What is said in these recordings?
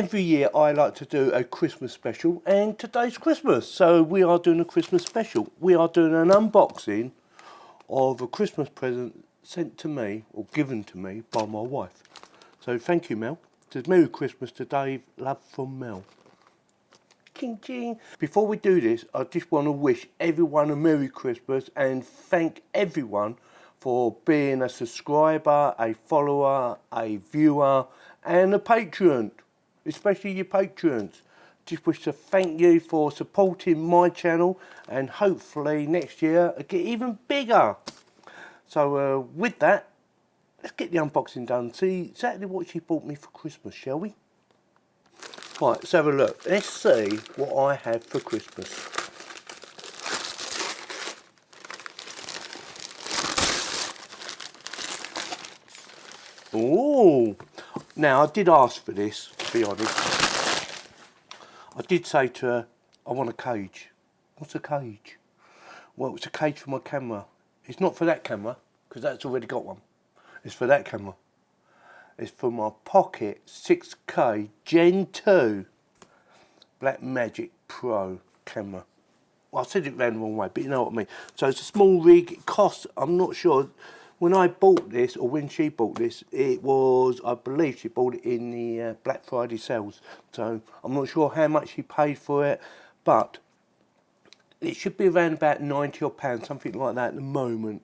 every year I like to do a Christmas special, and today's Christmas, so we are doing a Christmas special. We are doing an unboxing of a Christmas present sent to me, or given to me, by my wife. So thank you, Mel. It says Merry Christmas to Dave, love from Mel. Ching ching. Before we do this, I just want to wish everyone a Merry Christmas and thank everyone for being a subscriber, a follower, a viewer and a patron, especially your patrons. Just wish to thank you for supporting my channel, and hopefully next year it'll get even bigger. So with that, let's get the unboxing done, see exactly what she bought me for Christmas, shall we? Right, let's have a look. Let's see what I have for Christmas. Oh, now I did ask for this, to be honest. I did say to her, I want a cage. What's a cage? Well, it's a cage for my camera. It's not for that camera, because that's already got one. It's for that camera. It's for my Pocket 6K Gen 2 Blackmagic Pro camera. Well, I said it round the wrong way, but you know what I mean. So it's a small rig. It costs, I'm not sure. When I bought this, or when she bought this, it was, I believe she bought it in the Black Friday sales. So I'm not sure how much she paid for it, but it should be around about £90 or something like that at the moment.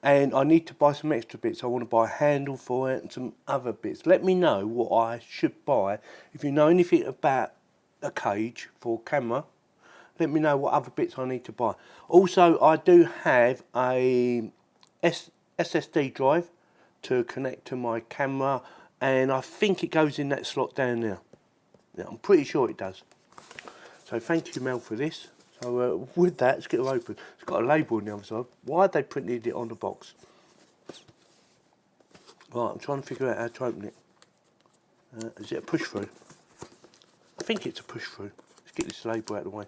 And I need to buy some extra bits. I want to buy a handle for it and some other bits. Let me know what I should buy. If you know anything about a cage for camera, let me know what other bits I need to buy. Also, I do have a SSD drive to connect to my camera, and I think it goes in that slot down there. Yeah, I'm pretty sure it does. So thank you, Mel, for this. So with that, let's get it open. It's got a label on the other side. Why have they printed it on the box? Right, I'm trying to figure out how to open it. Is it a push through? I think it's a push through. Let's get this label out of the way.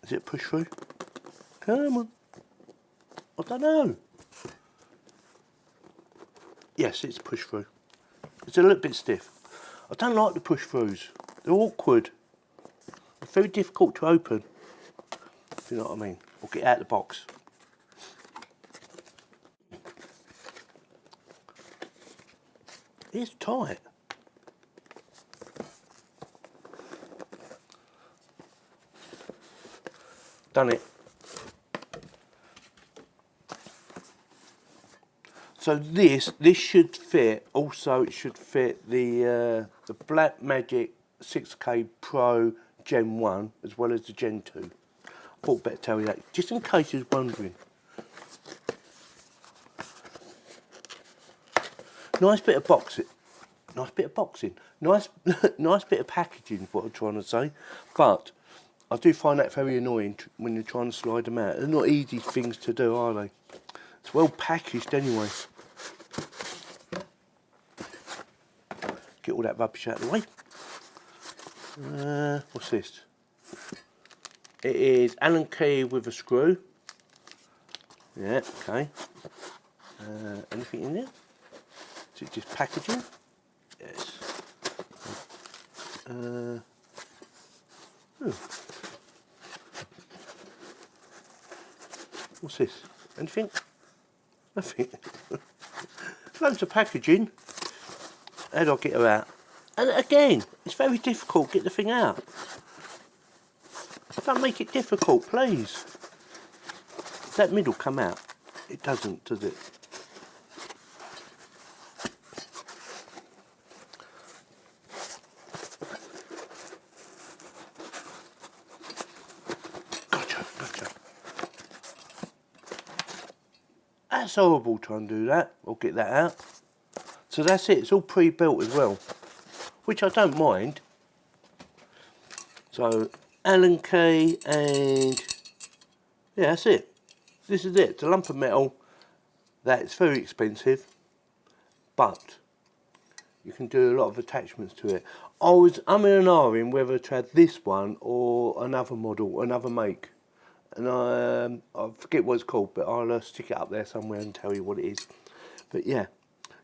Is it a push through? Come on. I don't know. Yes, it's a push through. It's a little bit stiff. I don't like the push throughs. They're awkward. They're very difficult to open. If you know what I mean. Or get out of the box. It's tight. Done it. So this should fit. Also, it should fit the Blackmagic 6K Pro Gen 1 as well as the Gen 2. I thought I'd better tell you that, just in case you was wondering. Nice bit of boxing. Nice bit of boxing. Nice bit of packaging, is what I'm trying to say. But I do find that very annoying when you're trying to slide them out. They're not easy things to do, are they? It's well packaged anyway. Get all that rubbish out of the way. What's this? It is Allen key with a screw. Yeah, okay. Anything in there? Is it just packaging? Yes. What's this? Anything? Nothing. Loads of packaging. How do I get her out? And again, it's very difficult to get the thing out. Don't make it difficult, please. Does that middle come out? It doesn't, does it? Gotcha. That's horrible trying to do that, or get that out. So that's it, it's all pre-built as well, which I don't mind. So, Allen key, and yeah, that's it. This is it, it's a lump of metal that's very expensive, but you can do a lot of attachments to it. I'm in an R whether to have this one or another model, another make. And I forget what it's called, but I'll stick it up there somewhere and tell you what it is. But yeah,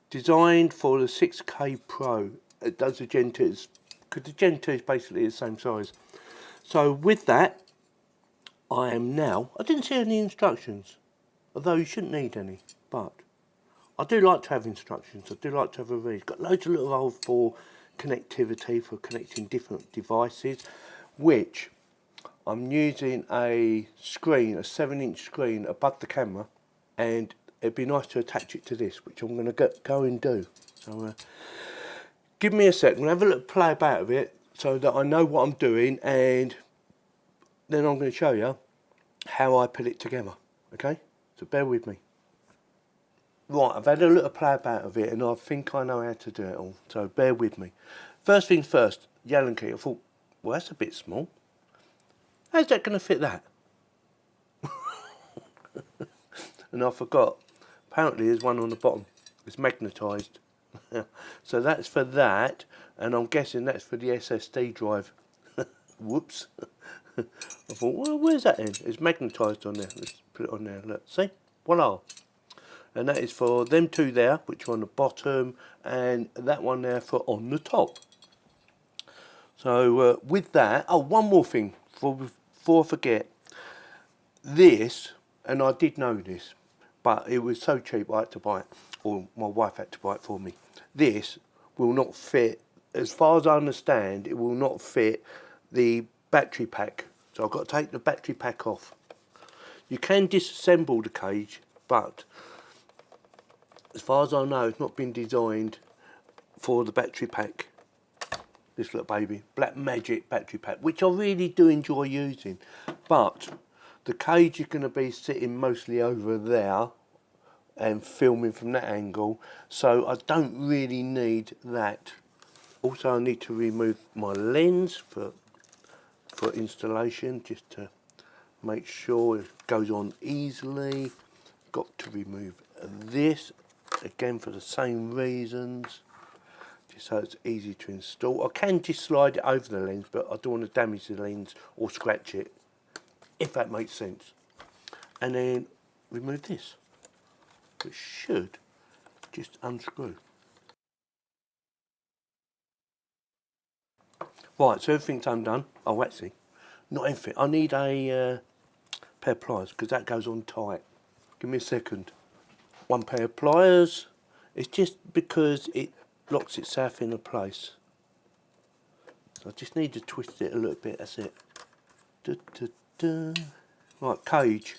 Designed for the 6K Pro. It does the Gen 2s, because the Gen 2 is basically the same size. So with that, I didn't see any instructions, although you shouldn't need any, but I do like to have instructions. I do like to have a read. It's got loads of little holes for connectivity, for connecting different devices, which I'm using a screen, a 7-inch screen above the camera, and it'd be nice to attach it to this, which I'm going to go and do. So give me a sec. I'm going to have a little play about with it so that I know what I'm doing, and then I'm going to show you how I put it together. Okay? So bear with me. Right, I've had a little play about of it, and I think I know how to do it all. So bear with me. First things first, the Allen key. I thought, well, that's a bit small. How's that going to fit that? And I forgot. Apparently there's one on the bottom. It's magnetised. So that's for that, and I'm guessing that's for the SSD drive. Whoops. I thought, well, where's that in? It's magnetised on there. Let's put it on there. Look, see? Voila. And that is for them two there, which are on the bottom, and that one there for on the top. So with that, oh, one more thing before I forget. This, and I did know this, but it was so cheap I had to buy it, or my wife had to buy it for me. This will not fit, as far as I understand, it will not fit the battery pack. So I've got to take the battery pack off. You can disassemble the cage, but as far as I know, it's not been designed for the battery pack. This little baby, Black Magic battery pack, which I really do enjoy using. But the cage is going to be sitting mostly over there and filming from that angle, so I don't really need that. Also, I need to remove my lens for installation, just to make sure it goes on easily. Got to remove this, again for the same reasons, just so it's easy to install. I can just slide it over the lens, but I don't want to damage the lens or scratch it, if that makes sense. And then remove this, which should just unscrew. Right, so everything's undone. Oh, actually, not everything. I need a pair of pliers, because that goes on tight. Give me a second. One pair of pliers. It's just because it locks itself in a place. So I just need to twist it a little bit, that's it. Right, cage,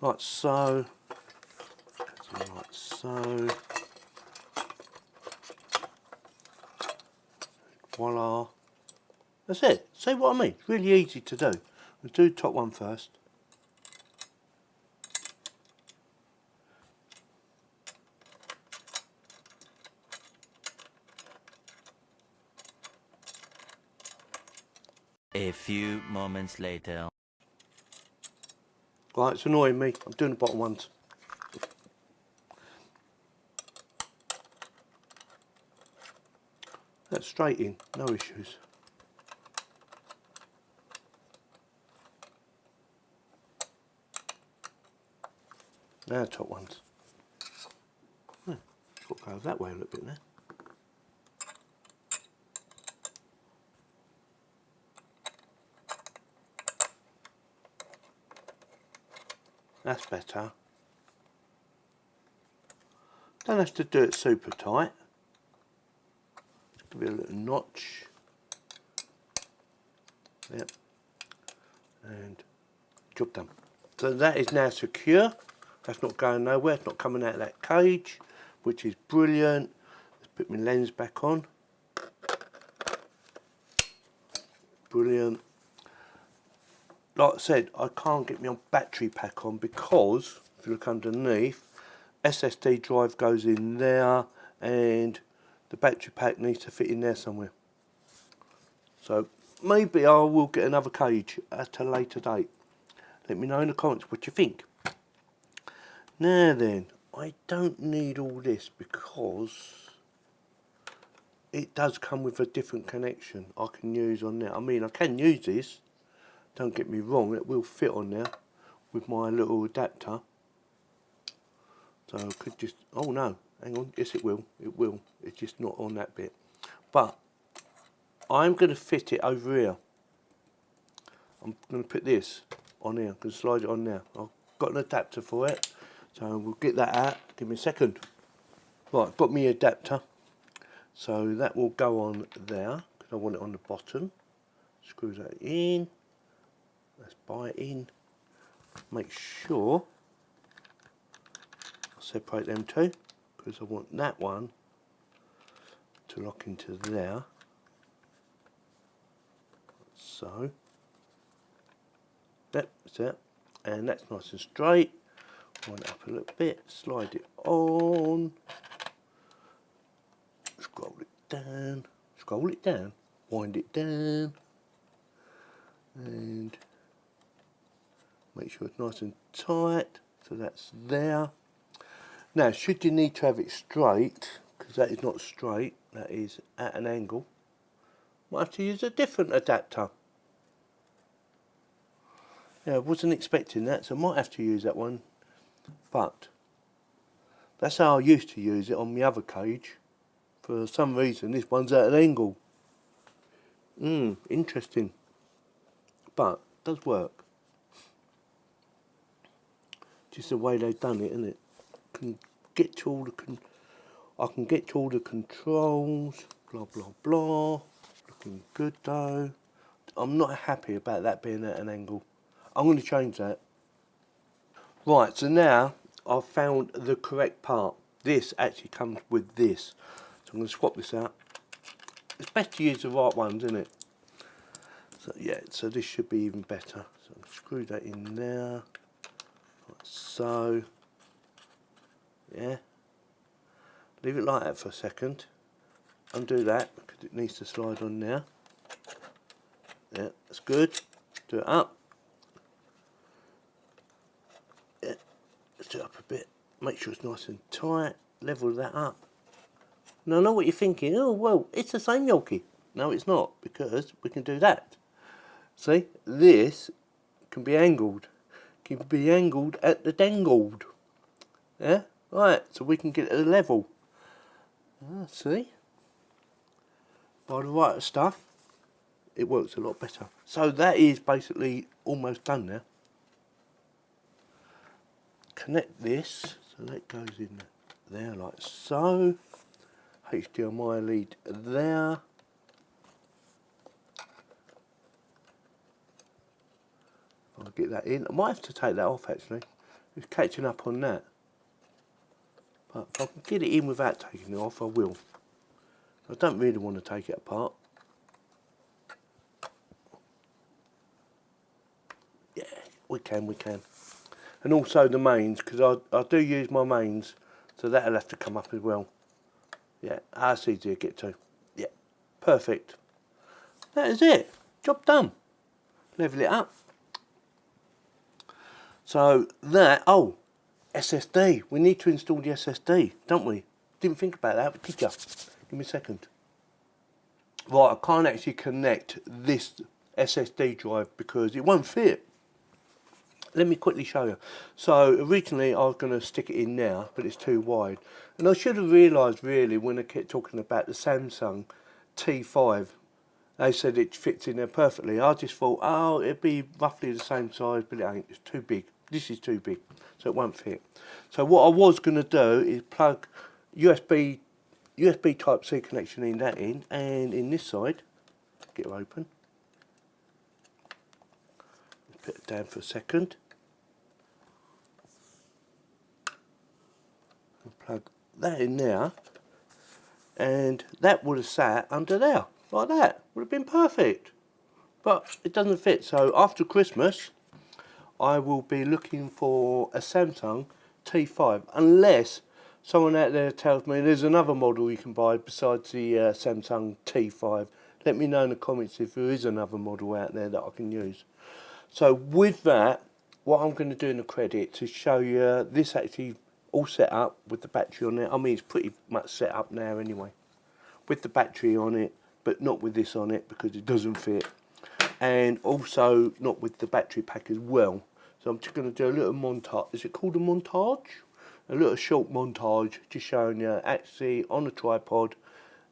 like so, like so. Voila. That's it. See what I mean? It's really easy to do. We'll do the top one first. A few moments later. Right, it's annoying me. I'm doing the bottom ones. That's straight in, no issues. Now top ones. Got to go that way a little bit now. That's better. Don't have to do it super tight. Give it a little notch. Yep. And job done. So that is now secure. That's not going nowhere. It's not coming out of that cage, which is brilliant. Let's put my lens back on. Brilliant. Like I said, I can't get my battery pack on because, if you look underneath, SSD drive goes in there and the battery pack needs to fit in there somewhere. So maybe I will get another cage at a later date. Let me know in the comments what you think. Now then, I don't need all this because it does come with a different connection I can use on there. I mean, I can use this, don't get me wrong, it will fit on there with my little adapter. So I could just, oh no, hang on, yes it will, it's just not on that bit. But I'm going to fit it over here. I'm going to put this on here, I'm going to slide it on there. I've got an adapter for it, so we'll get that out. Give me a second. Right, I've got my adapter, so that will go on there, because I want it on the bottom. Screw that in, let's buy it in, make sure I separate them two, because I want that one to lock into there, so, yep, that's it, and that's nice and straight. Wind it up a little bit, slide it on, scroll it down, wind it down, and make sure it's nice and tight, so that's there. Now, should you need to have it straight, because that is not straight, that is at an angle, might have to use a different adapter. Yeah, I wasn't expecting that, so I might have to use that one, but that's how I used to use it on my other cage. For some reason, this one's at an angle. Interesting, but it does work. Just the way they've done it, isn't it? I can get to all the controls, blah blah blah. Looking good though. I'm not happy about that being at an angle. I'm going to change that. Right, so now I've found the correct part. This actually comes with this. So I'm going to swap this out. It's best to use the right ones, isn't it? So yeah, so this should be even better. So I'll screw that in there, like so. Yeah. Leave it like that for a second. Undo that because it needs to slide on there. Yeah, that's good. Do it up. Yeah, let's do it up a bit. Make sure it's nice and tight. Level that up. Now I know what you're thinking. Oh well, it's the same Yorkie. No, it's not, because we can do that. See, this can be angled. Can be angled at the dangled. Yeah, right. So we can get it at a level. See, by the right stuff, it works a lot better. So that is basically almost done now. Connect this, so that goes in there like so. HDMI lead there. I'll get that in. I might have to take that off actually. It's catching up on that. But if I can get it in without taking it off, I will. I don't really want to take it apart. Yeah, we can. And also the mains, because I do use my mains, so that'll have to come up as well. Yeah, that's easy to get to. Yeah, perfect. That is it. Job done. Level it up. So that, oh, SSD. We need to install the SSD, don't we? Didn't think about that, did you? Give me a second. Right, I can't actually connect this SSD drive because it won't fit. Let me quickly show you. So originally I was going to stick it in there, but it's too wide. And I should have realised really when I kept talking about the Samsung T5. They said it fits in there perfectly. I just thought, oh, it'd be roughly the same size, but it ain't. It's too big. This is too big, so it won't fit. So what I was going to do is plug USB Type-C connection in that in, and in this side, get it open. Let's put it down for a second. And plug that in there, and that would have sat under there, like that. Would have been perfect. But it doesn't fit, so after Christmas, I will be looking for a Samsung T5, unless someone out there tells me there's another model you can buy besides the Samsung T5. Let me know in the comments if there is another model out there that I can use. So with that, what I'm going to do in the credit to show you this actually all set up with the battery on it. I mean, it's pretty much set up now anyway, with the battery on it, but not with this on it because it doesn't fit, and also not with the battery pack as well. So I'm just going to do a little montage. Is it called a montage? a little short montage just showing you actually on a tripod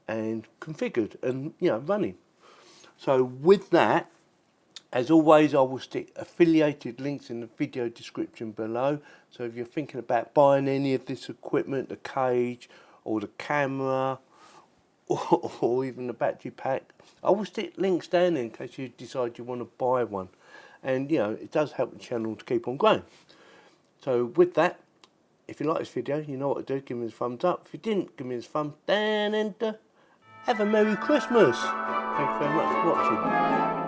and configured and, you know, running. So with that, as always, I will stick affiliated links in the video description below. So if you're thinking about buying any of this equipment, the cage or the camera or even the battery pack, I will stick links down there in case you decide you want to buy one. And, you know, it does help the channel to keep on growing. So with that, if you like this video, you know what to do. Give me a thumbs up. If you didn't, give me a thumb down and have a Merry Christmas. Thank you very much for watching.